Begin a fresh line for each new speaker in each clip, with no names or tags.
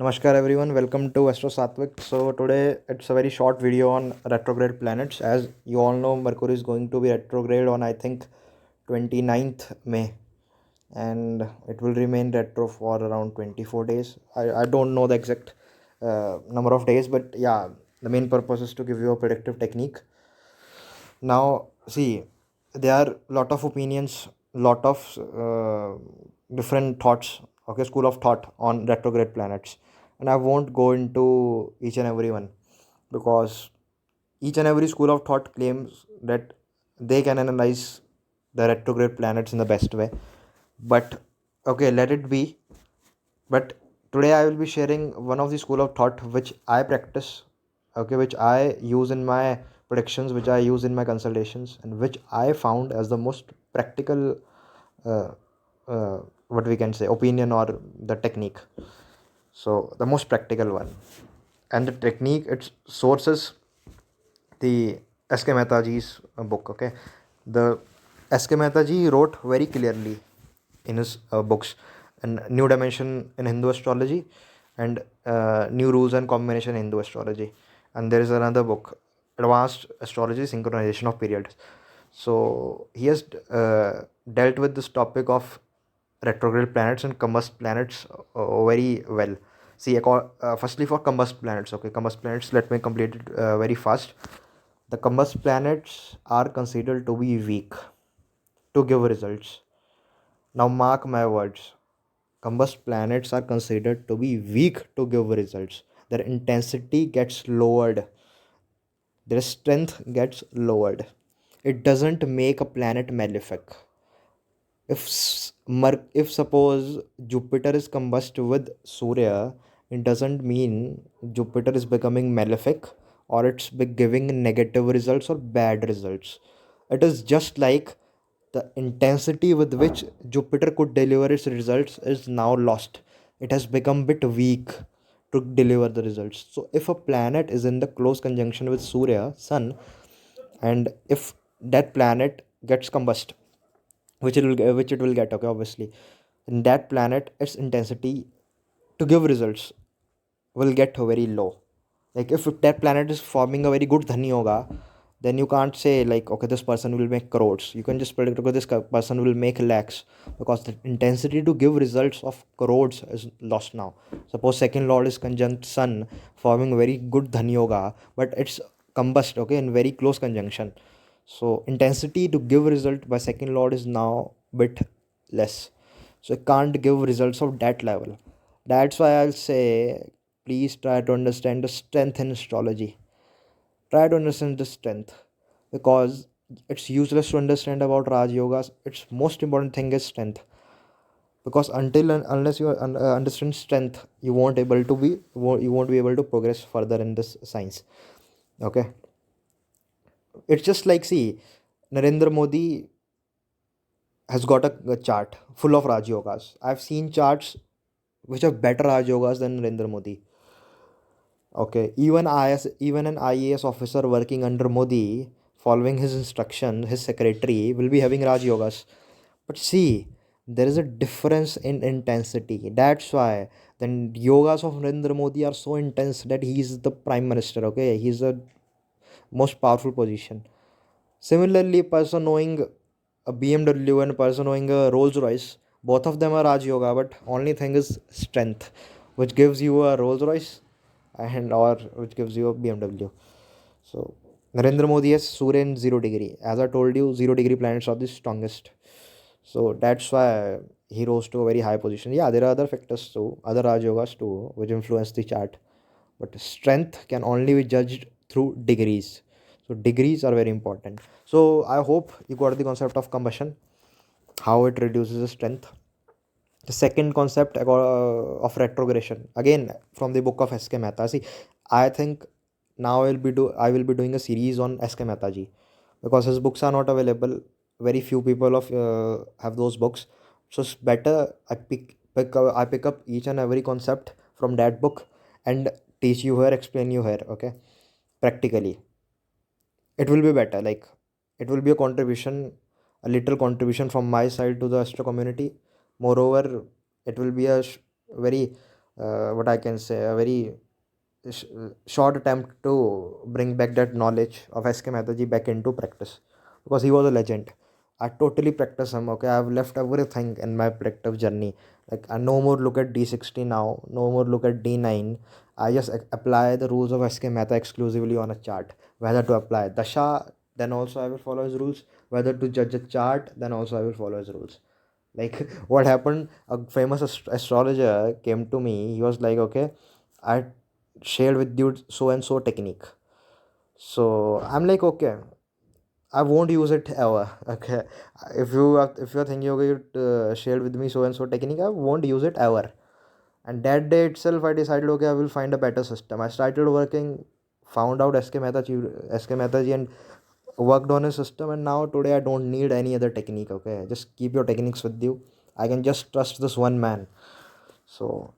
Namaskar everyone, welcome to Astro Satvik. So today it's a very short video on retrograde planets. As you all know, Mercury is going to be retrograde on I think 29th May, and it will remain retro for around 24 days. I don't know the exact number of days, but yeah, the main purpose is to give you a predictive technique. Now see, there are lot of opinions, lot of different thoughts, okay, school of thought on retrograde planets, and I won't go into each and every one because each and every school of thought claims that they can analyze the retrograde planets in the best way. But okay, let it be. But today I will be sharing one of the school of thought which I practice, okay, which I use in my predictions, which I use in my consultations, and which I found as the most practical, uh, what we can say, opinion or the technique. So the most practical one, and the technique, its sources, the SK Mataji's book. Okay, the SK Mataji wrote very clearly in his books, and New Dimension in Hindu astrology, and New Rules and Combination in Hindu astrology, and there is another book, Advanced Astrology Synchronization of Periods. So he has dealt with this topic of retrograde planets and combust planets very well. See, firstly for combust planets, okay, combust planets, let me complete it very fast. The combust planets are considered to be weak to give results. Now, mark my words. Combust planets are considered to be weak to give results. Their intensity gets lowered, their strength gets lowered. It doesn't make a planet malefic. If suppose Jupiter is combust with Surya, it doesn't mean Jupiter is becoming malefic or giving negative results or bad results. It is just like the intensity with which Jupiter could deliver its results is now lost. It has become bit weak to deliver the results. So if a planet is in the close conjunction with Surya, Sun, and if that planet gets combust, which it will get, okay, obviously, in that planet its intensity to give results will get very low. Like if that planet is forming a very good dhani yoga, then you can't say like, okay, this person will make crores. You can just predict, okay, person will make lakhs, because the intensity to give results of crores is lost now. Suppose second lord is conjunct sun, forming very good dhani yoga, but it's combust, okay, in very close conjunction. So intensity to give result by second lord is now bit less, so it can't give results of that level. That's why I'll say, please try to understand the strength in astrology. Try to understand the strength, because it's useless to understand about Raj Yogas. Its most important thing is strength, because until and unless you understand strength, you won't be able to progress further in this science. Okay, it's just like, see, Narendra Modi has got a chart full of Raj Yogas. I've seen charts which have better Raj Yogas than Narendra Modi. Okay, even an IAS officer working under Modi, following his instruction, his secretary will be having Raj Yogas. But see, there is a difference in intensity. That's why then yogas of Narendra Modi are so intense that he is the prime minister. Okay, he's the most powerful position. Similarly, a person knowing a BMW and a person knowing a Rolls Royce, both of them are Raj Yoga, but only thing is strength, which gives you a Rolls Royce and or which gives you a BMW. So Narendra Modi has Surya in 0 degree. As I told you, 0 degree planets are the strongest. So that's why he rose to a very high position. Yeah, there are other factors too, other Raj Yogas too, which influence the chart. But strength can only be judged through degrees. So degrees are very important. So I hope you got the concept of combustion, how it reduces the strength. The second concept of retrogradation, again from the book of SK Mehta. See, I think now I will be doing a series on SK Mataji, because his books are not available. Very few people have those books, so it's better I pick up each and every concept from that book and teach you here, explain you here, okay, practically. It will be better. Like, it will be a contribution, a little contribution from my side to the astro community. Moreover, it will be a very what I can say, a very sh- short attempt to bring back that knowledge of SK Mataji back into practice, because he was a legend. I totally practice him. Okay, I've left everything in my predictive journey. Like, I no more look at D60 now, no more look at D9. I just apply the rules of SK Mehta exclusively on a chart. Whether to apply Dasha, then also I will follow his rules. Whether to judge a chart, then also I will follow his rules. Like, what happened, a famous astrologer came to me. He was like, okay, I shared with you so and so technique. So I'm like, okay, I won't use it ever. Okay, if you're thinking, okay, you shared with me so and so technique, I won't use it ever. And that day itself, I decided, okay, I will find a better system. I started working, found out SK Mataji, and worked on a system. And now today, I don't need any other technique. Okay, just keep your techniques with you. I can just trust this one man. So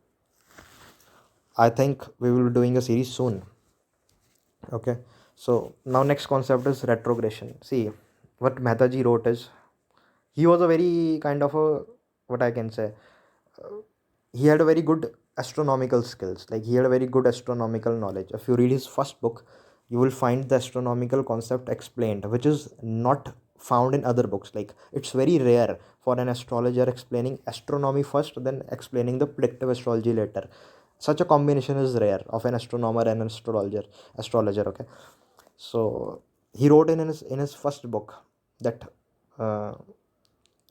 I think we will be doing a series soon. Okay, so now next concept is retrogradation. See, what Mehtaji wrote is, he was a very kind of a, what I can say, he had a very good astronomical skills. Like, he had a very good astronomical knowledge. If you read his first book, you will find the astronomical concept explained, which is not found in other books. Like, it's very rare for an astrologer explaining astronomy first, then explaining the predictive astrology later. Such a combination is rare of an astronomer and an astrologer. Okay, so he wrote in his first book that, uh,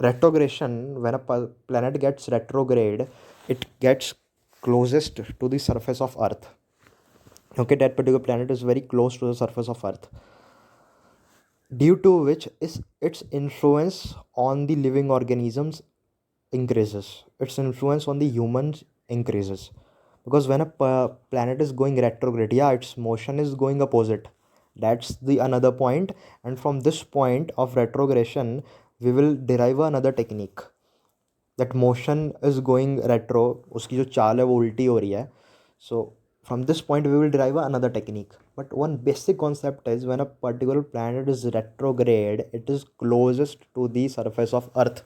retrogradation, when a planet gets retrograde, it gets closest to the surface of Earth. Okay, that particular planet is very close to the surface of Earth, due to which is its influence on the living organisms increases. Its influence on the humans increases, because when a planet is going retrograde, yeah, its motion is going opposite. That's the another point. And from this point of retrogression, we will derive another technique, that motion is going retro, उसकी जो चाल है वो उल्टी हो रही है. So from this point we will derive another technique. But one basic concept is, when a particular planet is retrograde, it is closest to the surface of Earth.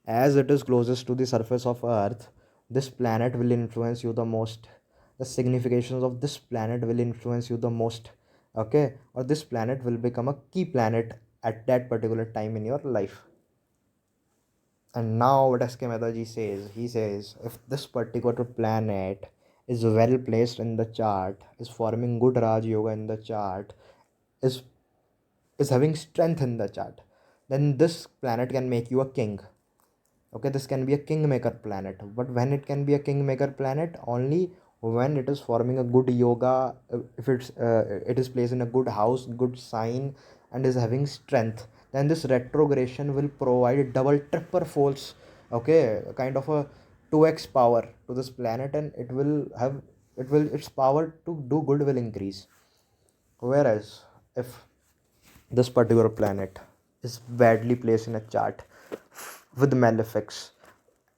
As it is closest to the surface of Earth, this planet will influence you the most. The significations of this planet will influence you the most. Okay, or this planet will become a key planet at that particular time in your life. And now what SK Mataji says, he says, if this particular planet is well placed in the chart, is forming good Raj Yoga in the chart, is is having strength in the chart, then this planet can make you a king. Okay, this can be a kingmaker planet. But when it can be a kingmaker planet, only when it is forming a good yoga, if it is placed in a good house, good sign, and is having strength, then this retrogression will provide double triple folds. Okay, kind of a 2x power to this planet, and its power to do good will increase. Whereas if this particular planet is badly placed in a chart with malefics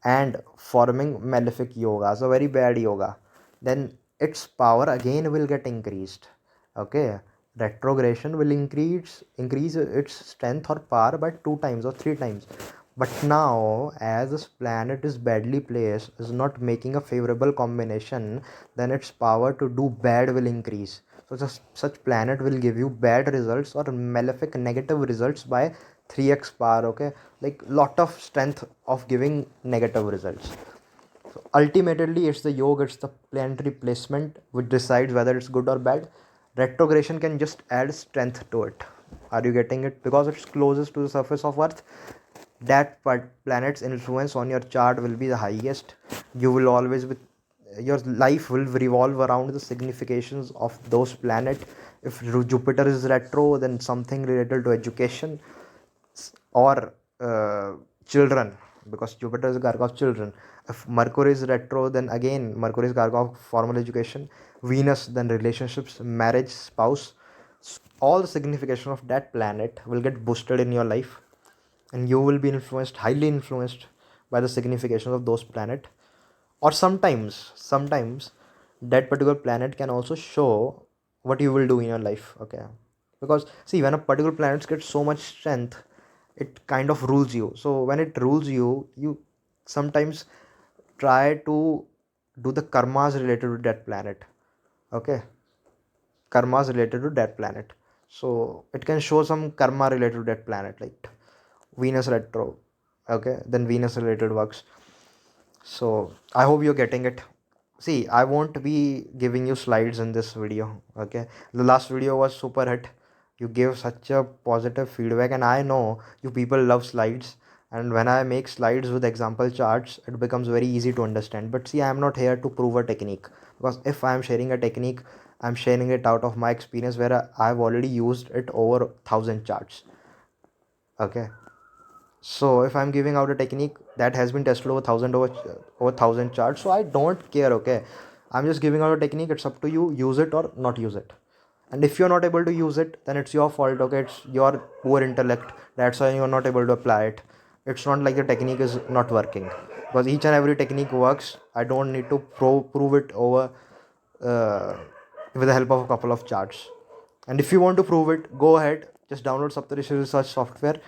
and forming malefic yoga, so very bad yoga, then its power again will get increased. Okay, retrogression will increase its strength or power by 2 times or 3 times. But now, as this planet is badly placed, is not making a favorable combination, then its power to do bad will increase. So such planet will give you bad results or malefic negative results by 3x power. Okay, like lot of strength of giving negative results. So ultimately, it's the yoga, it's the planetary placement which decides whether it's good or bad. Retrogression can just add strength to it. Are you getting it? Because it's closest to the surface of Earth, that planet's influence on your chart will be the highest. You will always be, your life will revolve around the significations of those planet. If Jupiter is retro, then something related to education or children, because Jupiter is Garga of children. If Mercury is retro, then again Mercury is Garga of formal education. Venus, then relationships, marriage, spouse. All the signification of that planet will get boosted in your life, and you will be influenced, highly influenced by the signification of those planet. Or sometimes that particular planet can also show what you will do in your life. Okay, because see, when a particular planet gets so much strength, it kind of rules you. So when it rules you, you sometimes try to do the karmas related to that planet. Okay, karmas related to that planet. So it can show some karma related to that planet, like Venus retro. Okay, then Venus related works. So I hope you're getting it. See, I won't be giving you slides in this video. Okay, the last video was super hit. You gave such a positive feedback, and I know you people love slides. And when I make slides with example charts, it becomes very easy to understand. But see, I am not here to prove a technique, because if I am sharing a technique, I'm sharing it out of my experience where I've already used it over 1,000 charts. Okay, so if I'm giving out a technique that has been tested over 1,000 charts, so I don't care. Okay, I'm just giving out a technique. It's up to you, use it or not use it. And if you're not able to use it, then it's your fault. Okay, it's your poor intellect, that's why you're not able to apply it. It's not like the technique is not working, because each and every technique works. I don't need to prove it over uh, with the help of a couple of charts. And if you want to prove it, go ahead, just download Saptarishi research software,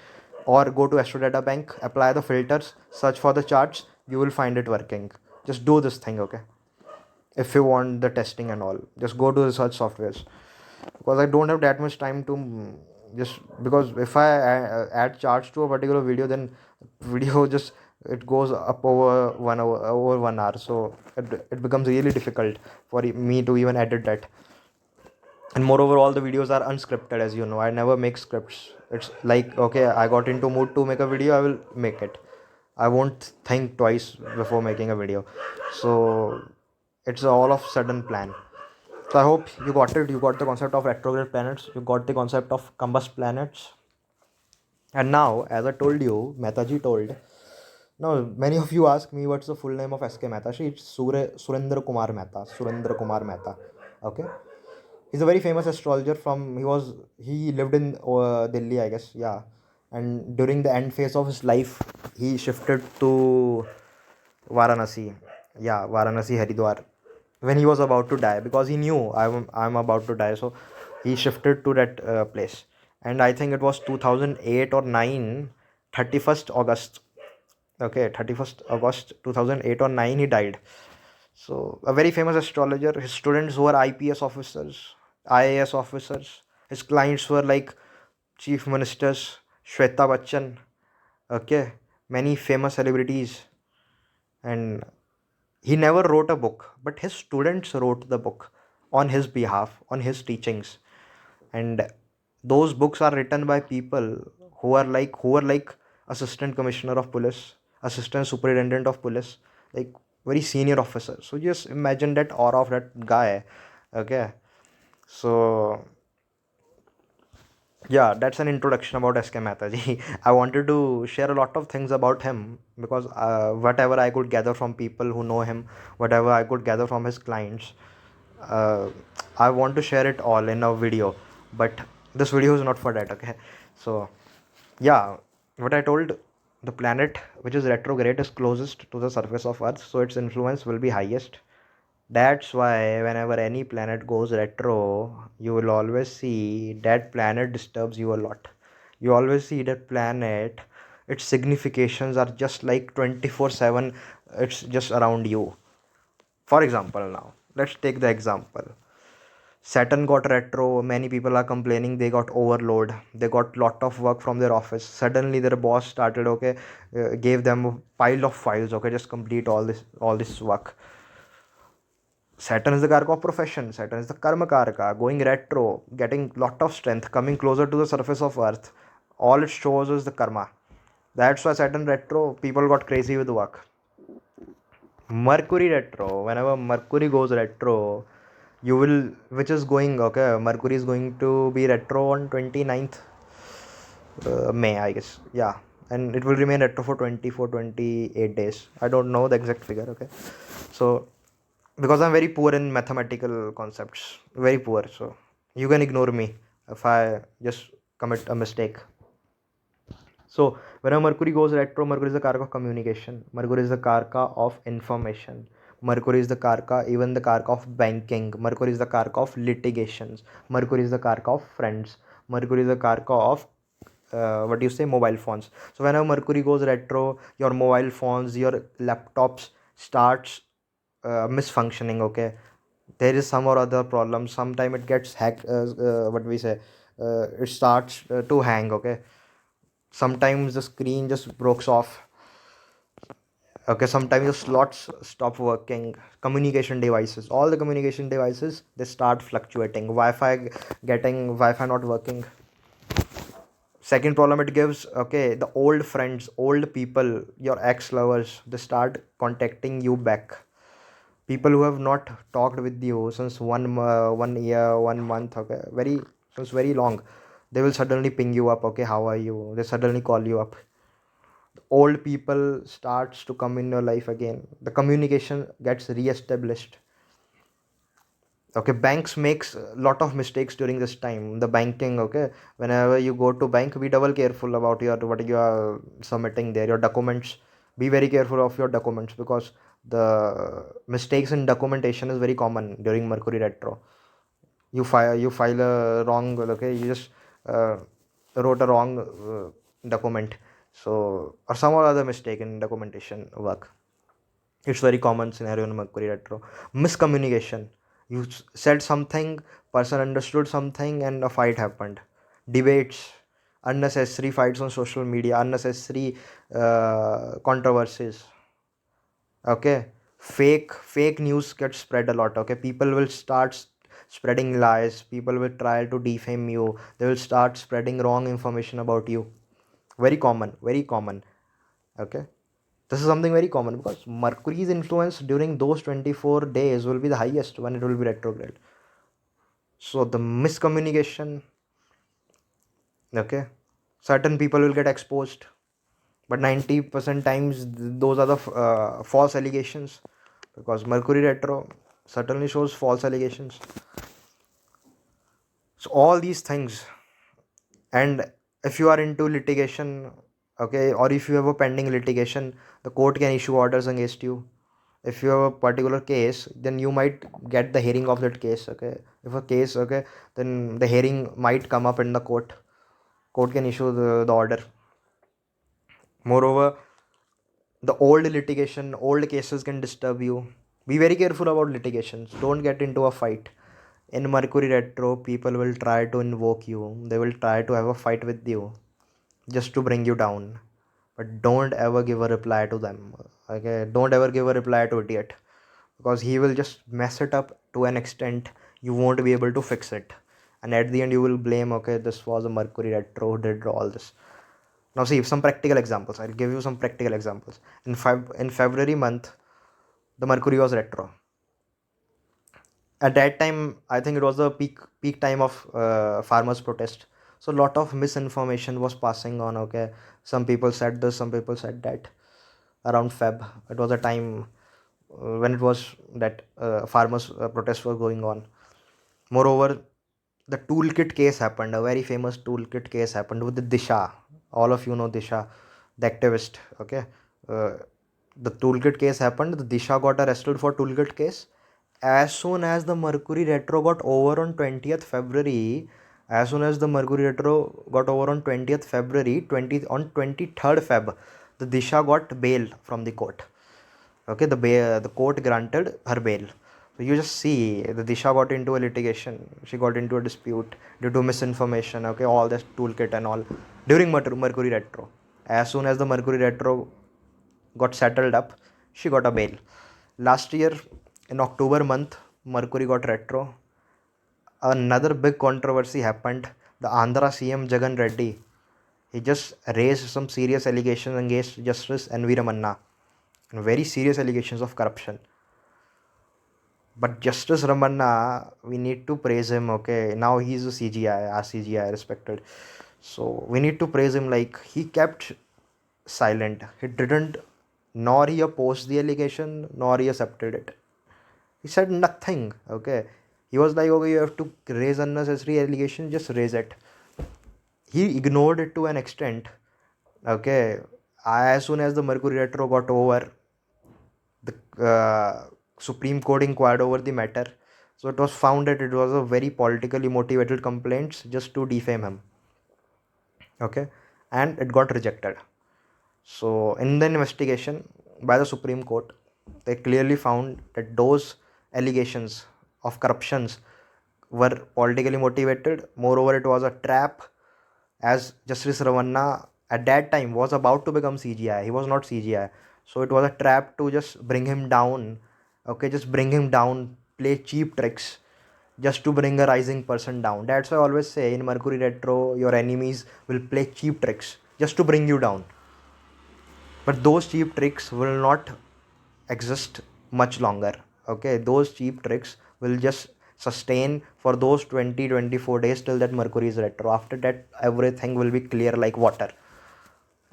or go to Astro Data Bank, apply the filters, search for the charts, you will find it working. Just do this thing. Okay, if you want the testing and all, just go to research softwares, because I don't have that much time to just, because if I add charts to a particular video, then video just, it goes up over 1 hour, over 1 hour. So it becomes really difficult for me to even edit that. And moreover, all the videos are unscripted, as you know. I never make scripts. It's like, okay, I got into mood to make a video, I will make it. I won't think twice before making a video. So it's all of sudden plan. So I hope you got it. You got the concept of retrograde planets, you got the concept of combust planets. And now, as I told you, Mehtaji told, now many of you ask me what's the full name of SK Mataji. It's Surendra Kumar Mehta. Surendra Kumar Mehta. Okay. He's a very famous astrologer from, he lived in Delhi, I guess. Yeah. And during the end phase of his life, he shifted to Varanasi. Yeah, Varanasi, Haridwar, when he was about to die, because he knew I'm about to die. So he shifted to that place. And I think it was 2008 or 9, 31st August. Okay, 31st August 2008 or 9, he died. So a very famous astrologer. His students were IPS officers, IAS officers. His clients were like chief ministers, Shweta Bachchan. Okay, many famous celebrities. And he never wrote a book, but his students wrote the book on his behalf, on his teachings. And those books are written by people who are like assistant commissioner of police, assistant superintendent of police, like very senior officers. So just imagine that aura of that guy. Okay, so yeah, that's an introduction about SK Mataji. I wanted to share a lot of things about him, because whatever I could gather from people who know him, whatever I could gather from his clients, uh, I want to share it all in a video. But this video is not for that. Okay, so yeah, what I told, the planet which is retrograde is closest to the surface of Earth, so its influence will be highest. That's why whenever any planet goes retro, you will always see that planet disturbs you a lot. You always see that planet, its significations are just like 24/7, it's just around you. For example, now, let's take the example. Saturn got retro, many people are complaining they got overload. They got lot of work from their office. Suddenly their boss started, okay, gave them a pile of files, okay, just complete all this work. Saturn is the Karka of profession. Saturn is the Karma Karka. Going retro, getting lot of strength, coming closer to the surface of Earth. All it shows is the karma. That's why Saturn retro, people got crazy with work. Mercury retro, whenever Mercury goes retro, you will, which is going, okay, Mercury is going to be retro on 29th May, I guess. Yeah. And it will remain retro for 28 days. I don't know the exact figure, okay. So because I'm very poor in mathematical concepts, very poor, so you can ignore me if I just commit a mistake. So whenever Mercury goes retro, Mercury is the karka of communication, Mercury is the karka of information, Mercury is the karka, even the karka of banking, Mercury is the karka of litigations, Mercury is the karka of friends, Mercury is the karka of what do you say, mobile phones. So whenever Mercury goes retro, your mobile phones, your laptops starts misfunctioning. Okay, there is some or other problem. Sometime it gets hacked. What we say, it starts to hang. Okay, sometimes the screen just breaks off. Okay, sometimes the slots stop working. Communication devices, all the communication devices, they start fluctuating. Wi-Fi not working. Second problem it gives, okay, the old friends, old people, your ex lovers, they start contacting you back. People who have not talked with you since 1 year, 1 month, okay, very, since very long, they will suddenly ping you up. Okay, how are you? They suddenly call you up. Old people starts to come in your life again. The communication gets re-established. Okay, banks makes a lot of mistakes during this time. The banking, okay, whenever you go to bank, be double careful about your what you are submitting there, your documents. Be very careful of your documents, because the mistakes in documentation is very common during Mercury retro. You file a wrong, okay, you just uh, wrote a wrong document, so, or some or other mistake in documentation work. It's very common scenario in Mercury retro. Miscommunication. You said something, person understood something, and a fight happened. Debates, unnecessary fights on social media, unnecessary controversies. Okay, fake news gets spread a lot. Okay, people will start spreading lies. People will try to defame you. They will start spreading wrong information about you. Very common. Very common. Okay, this is something very common, because Mercury's influence during those 24 days will be the highest when it will be retrograde. So the miscommunication, okay, certain people will get exposed, but 90% times those are the false allegations, because Mercury retro certainly shows false allegations. So all these things. And if you are into litigation, okay, or if you have a pending litigation, the court can issue orders against you. If you have a particular case, then you might get the hearing of that case. Okay, if a case, okay, then the hearing might come up in the court can issue the order. Moreover, the old litigation, old cases can disturb you. Be very careful about litigations. Don't get into a fight. In Mercury retro, people will try to invoke you. They will try to have a fight with you just to bring you down. But don't ever give a reply to them. Okay, don't ever give a reply to idiot, because he will just mess it up to an extent you won't be able to fix it. And at the end, you will blame, okay, this was a Mercury retro who did all this. Now, see some practical examples. I'll give you some practical examples. In February month, the Mercury was retro. At that time, I think it was the peak time of farmers protest. So a lot of misinformation was passing on. Okay, some people said this, some people said that. Around Feb, it was a time when it was that farmers protests were going on. Moreover, the toolkit case happened. A very famous toolkit case happened with the Disha. All of you know Disha, the activist. Okay, uh, the toolkit case happened. The Disha got arrested for toolkit case. As soon as the Mercury retro got over on 20th February, as soon as the Mercury retro got over on 20th February, on 23rd Feb, the Disha got bail from the court. Okay, the court granted her bail. So you just see the Disha got into a litigation. She got into a dispute due to misinformation. Okay, all this toolkit and all during Mercury retro. As soon as the Mercury retro got settled up, she got a bail. Last year in October month, Mercury got retro. Another big controversy happened. The Andhra CM Jagan Reddy, he just raised some serious allegations against Justice N.V. Ramanna, very serious allegations of corruption. But Justice Ramanna, we need to praise him. Okay, now he's a CGI, our CGI respected. So we need to praise him. Like, he kept silent. He didn't, nor he opposed the allegation, nor he accepted it. He said nothing. Okay, he was like, okay, you have to raise unnecessary allegation, just raise it. He ignored it to an extent. Okay, as soon as the Mercury retro got over, the Supreme Court inquired over the matter. So it was found that it was a very politically motivated complaints just to defame him. Okay, and it got rejected. So in the investigation by the Supreme Court, They clearly found that those allegations of corruptions were politically motivated. Moreover, it was a trap, as Justice Ravanna at that time was about to become CGI. He was not CGI. So it was a trap to just bring him down. Okay, just bring him down, play cheap tricks just to bring a rising person down. That's why I always say in Mercury Retro, your enemies will play cheap tricks just to bring you down. But those cheap tricks will not exist much longer. Okay, those cheap tricks will just sustain for those 20-24 days till that Mercury is retro. After that, everything will be clear like water.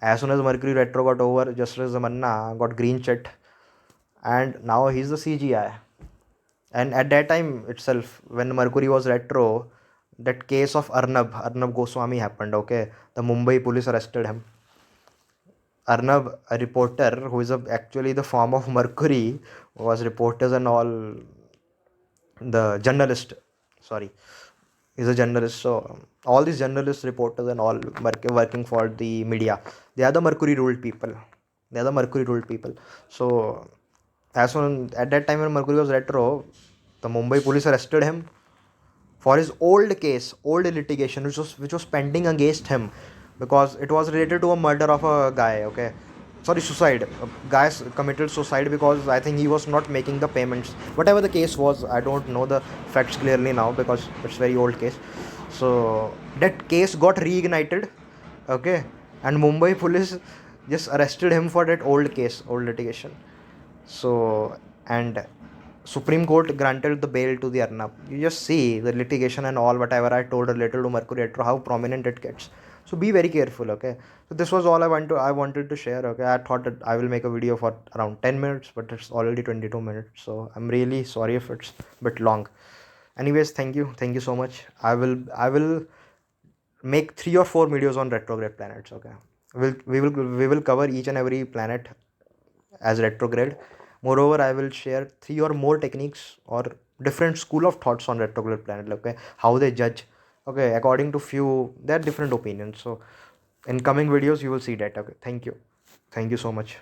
As soon as Mercury retro got over, Justice Zamanna got green chit, and now he's the CGI. And at that time itself, when Mercury was retro, that case of Arnab Goswami happened. Okay, the Mumbai police arrested him. Arnab, a reporter who is actually the form of Mercury, was reporters and all, the journalist. Sorry, he's a journalist. So all these journalists, reporters, and all working for the media, they are the Mercury ruled people. They are the Mercury ruled people. So as soon at that time when Mercury was retro, the Mumbai police arrested him for his old case, old litigation, which was pending against him, because it was related to a murder of a guy. Okay, sorry, suicide. A guy committed suicide because I think he was not making the payments. Whatever the case was, I don't know the facts clearly now because it's very old case. So that case got reignited. Okay, and Mumbai police just arrested him for that old case, old litigation. So, and Supreme Court granted the bail to the Arnab. You just see the litigation and all whatever I told related to Mercury Retro, how prominent it gets. So be very careful, okay? So this was all I wanted to share. Okay, I thought that I will make a video for around 10 minutes, but it's already 22 minutes. So I'm really sorry if it's a bit long. Anyways, thank you so much. I will make 3 or 4 videos on retrograde planets. Okay, we will cover each and every planet as retrograde. Moreover, I will share 3 or more techniques or different school of thoughts on retrograde planet. Okay, how they judge. Okay, according to few, there are different opinions. So in coming videos, you will see that. Okay, thank you so much.